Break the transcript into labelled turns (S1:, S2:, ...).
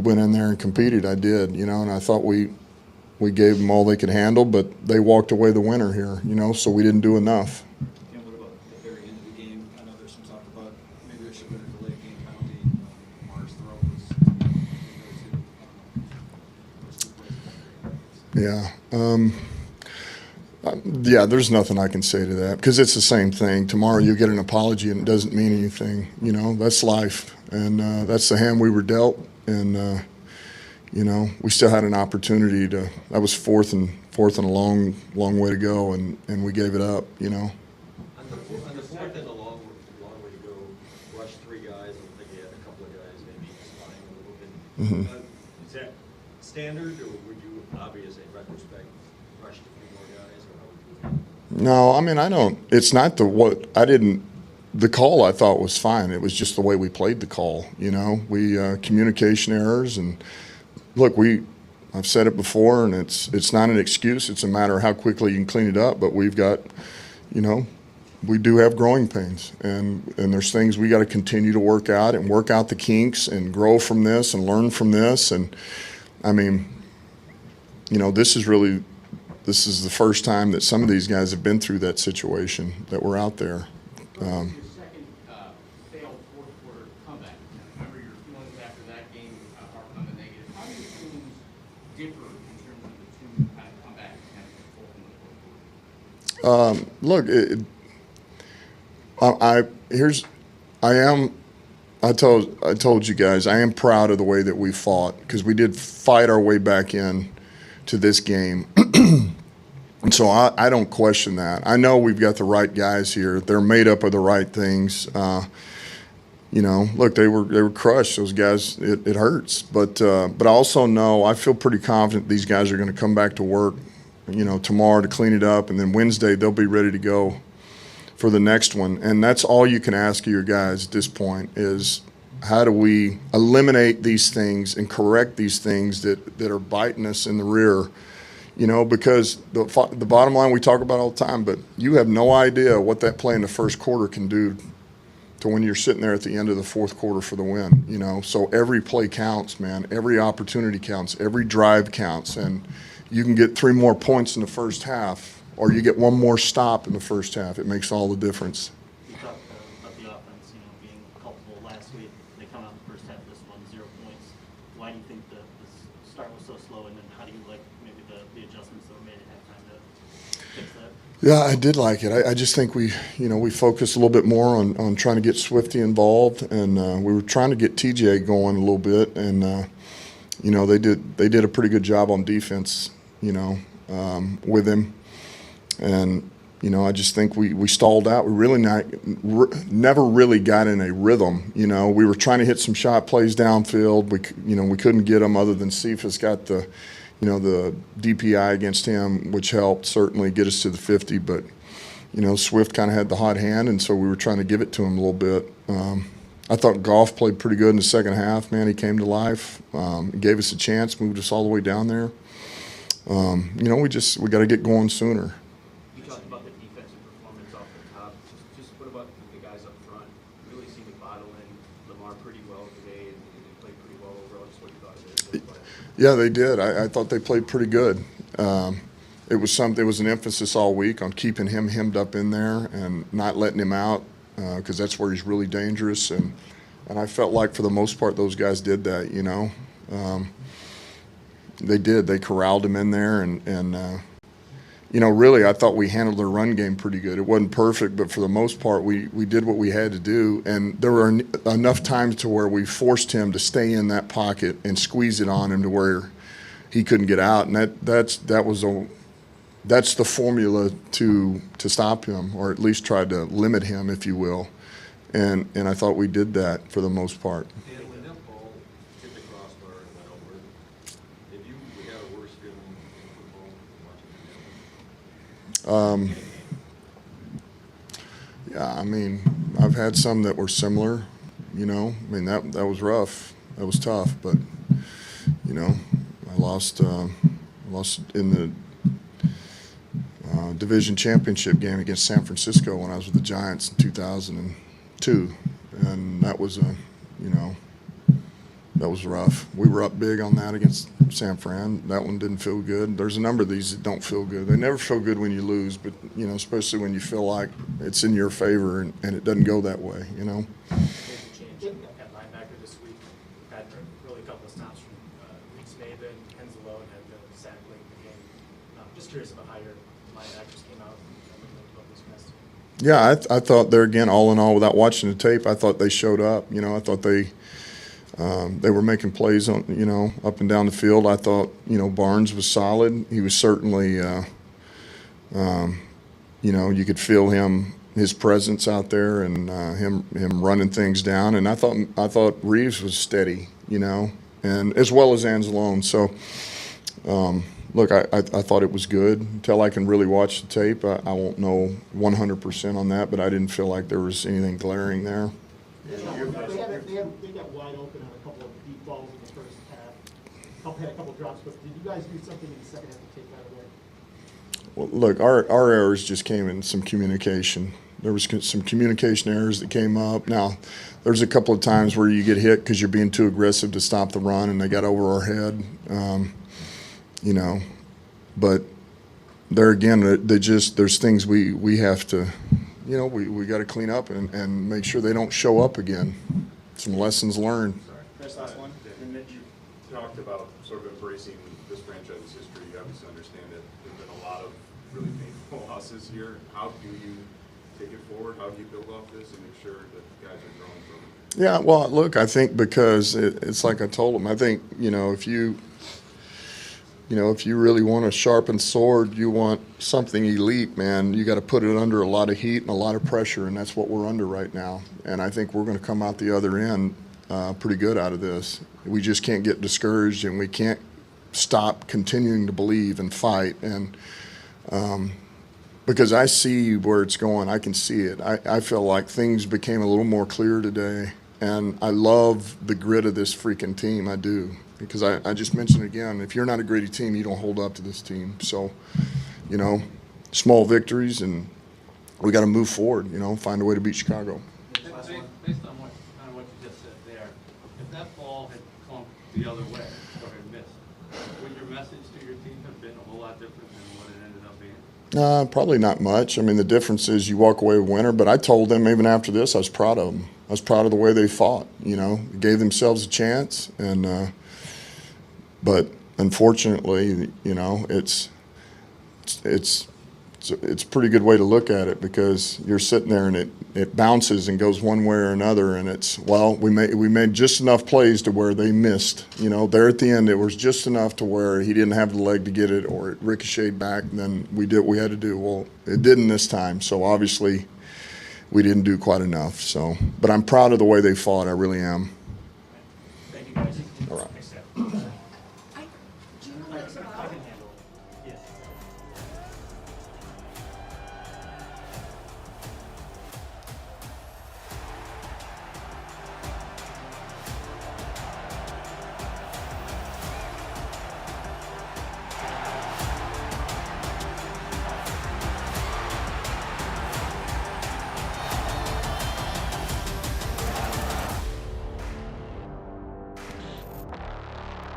S1: went in there and competed. I did, and I thought we gave them all they could handle, but they walked away the winner here, so we didn't do enough.
S2: And what about the very end of the game? I know there's some talk about maybe there should have been a delayed game penalty. Mark's throw was
S1: Yeah, there's nothing I can say to that because it's the same thing. Tomorrow you get an apology and it doesn't mean anything. That's life, and that's the hand we were dealt. And we still had an opportunity to. That was fourth and a long way to go, and we gave it up.
S3: On the fourth and a long way to go, rush three guys. I think you had a couple of guys maybe spying a little bit. Is that standard, or would you, obviously, in retrospect, rush a few more guys, or how would you?
S1: No, I mean I don't. It's not the call I thought was fine. It was just the way we played the call. We communication errors and look, I've said it before, and it's not an excuse. It's a matter of how quickly you can clean it up. But we've got, we do have growing pains, and there's things we got to continue to work out the kinks and grow from this and learn from this. And I mean, this is the first time that some of these guys have been through that situation that we're out there.
S4: Your second failed fourth quarter comeback. Remember your feelings after that game are on the negative. How do your feelings differ in terms of the two kind of comebacks both in the fourth quarter?
S1: I told you guys I am proud of the way that we fought because we did fight our way back in to this game. And so I don't question that. I know we've got the right guys here. They're made up of the right things. Look, they were crushed. Those guys, it hurts. But I also know I feel pretty confident these guys are going to come back to work, tomorrow to clean it up, and then Wednesday they'll be ready to go for the next one. And that's all you can ask of your guys at this point is how do we eliminate these things and correct these things that are biting us in the rear. Because the bottom line we talk about all the time, but you have no idea what that play in the first quarter can do to when you're sitting there at the end of the fourth quarter for the win. So every play counts, man. Every opportunity counts. Every drive counts. And you can get 3 more points in the first half, or you get 1 more stop in the first half. It makes all the difference.
S5: You talked about the offense, being culpable last week. They come out in the first half of this one, 0 points. Why do you think the start was so slow, and then how do you like maybe the adjustments that were made at halftime to fix that?
S1: Yeah, I did like it. I just think we focused a little bit more on trying to get Swifty involved, and we were trying to get TJ going a little bit, and they did a pretty good job on defense, with him, and I just think we stalled out. We really never really got in a rhythm. We were trying to hit some shot plays downfield. We couldn't get them other than Cephas got the DPI against him, which helped certainly get us to the 50. But, Swift kind of had the hot hand, and so we were trying to give it to him a little bit. I thought Goff played pretty good in the second half. Man, he came to life. He gave us a chance, moved us all the way down there. We got to get going sooner.
S3: You talked about the defensive performance off the top. Just what about the guys up front? Really seemed to bottle in Lamar pretty well today, and they played pretty well overall. Just what you thought of their play?
S1: Yeah, they did. I thought they played pretty good. It was an emphasis all week on keeping him hemmed up in there and not letting him out because that's where he's really dangerous. And I felt like for the most part those guys did that. They did. They corralled him in there, and really I thought we handled their run game pretty good. It wasn't perfect, but for the most part we did what we had to do. And there were enough times to where we forced him to stay in that pocket and squeeze it on him to where he couldn't get out. And that's the formula to stop him, or at least try to limit him, if you will. And I thought we did that for the most part.
S3: And when that ball hit the crossbar and went over, did you have a worse feeling in football watching it happen?
S1: Yeah, I mean, I've had some that were similar, that was rough. That was tough, but, I lost in the division championship game against San Francisco when I was with the Giants in 2002, and that was That was rough. We were up big on that against San Fran. That one didn't feel good. There's a number of these that don't feel good. They never feel good when you lose, but, especially when you feel like it's in your favor and it doesn't go that way,
S6: Major change at linebacker this week. Had really a couple of stops from Reese Maven, Henslow, and had the sack late in the game. Just curious about how your linebackers came out and what this past game.
S1: Yeah, I thought there again, all in all, without watching the tape, I thought they showed up. I thought they were making plays on, up and down the field. I thought, Barnes was solid. He was certainly, you could feel his presence out there and him running things down. And I thought Reeves was steady, and as well as Anzalone. So, look, I thought it was good. Until I can really watch the tape, I won't know 100% on that, but I didn't feel like there was anything glaring there.
S7: They got wide open on a couple of deep balls in the first half. Had a couple of drops, but did you guys do something in the second half to take that away?
S1: Well, look, our errors just came in some communication. There was some communication errors that came up. Now, there's a couple of times where you get hit because you're being too aggressive to stop the run, and they got over our head. But there again, there's things we have to. We got to clean up and make sure they don't show up again. Some lessons learned.
S2: Chris, last one.
S8: You talked about sort of embracing this franchise's history. You obviously understand it. There's been a lot of really painful losses here. How do you take it forward? How do you build off this and make sure that the guys are growing from it?
S1: Yeah, well, look, I think because it's like I told them. I think if you really want a sharpened sword, you want something elite, man, you got to put it under a lot of heat and a lot of pressure, and that's what we're under right now. And I think we're going to come out the other end pretty good out of this. We just can't get discouraged, and we can't stop continuing to believe and fight. And because I see where it's going, I can see it. I feel like things became a little more clear today, and I love the grit of this freaking team. I do. Because I just mentioned again, if you're not a gritty team, you don't hold up to this team. So, small victories, and we got to move forward, find a way to beat Chicago.
S9: Based on what you just said there, if that ball had come the other way or had missed, would your message to your team have been a whole lot different than what it ended up being?
S1: Probably not much. I mean, the difference is you walk away with a winner, but I told them even after this I was proud of them. I was proud of the way they fought, gave themselves a chance, and but unfortunately, it's a pretty good way to look at it, because you're sitting there and it bounces and goes one way or another, and we made just enough plays to where they missed. There at the end, it was just enough to where he didn't have the leg to get it, or it ricocheted back, and then we did what we had to do. Well, it didn't this time, so obviously we didn't do quite enough. So, but I'm proud of the way they fought. I really am.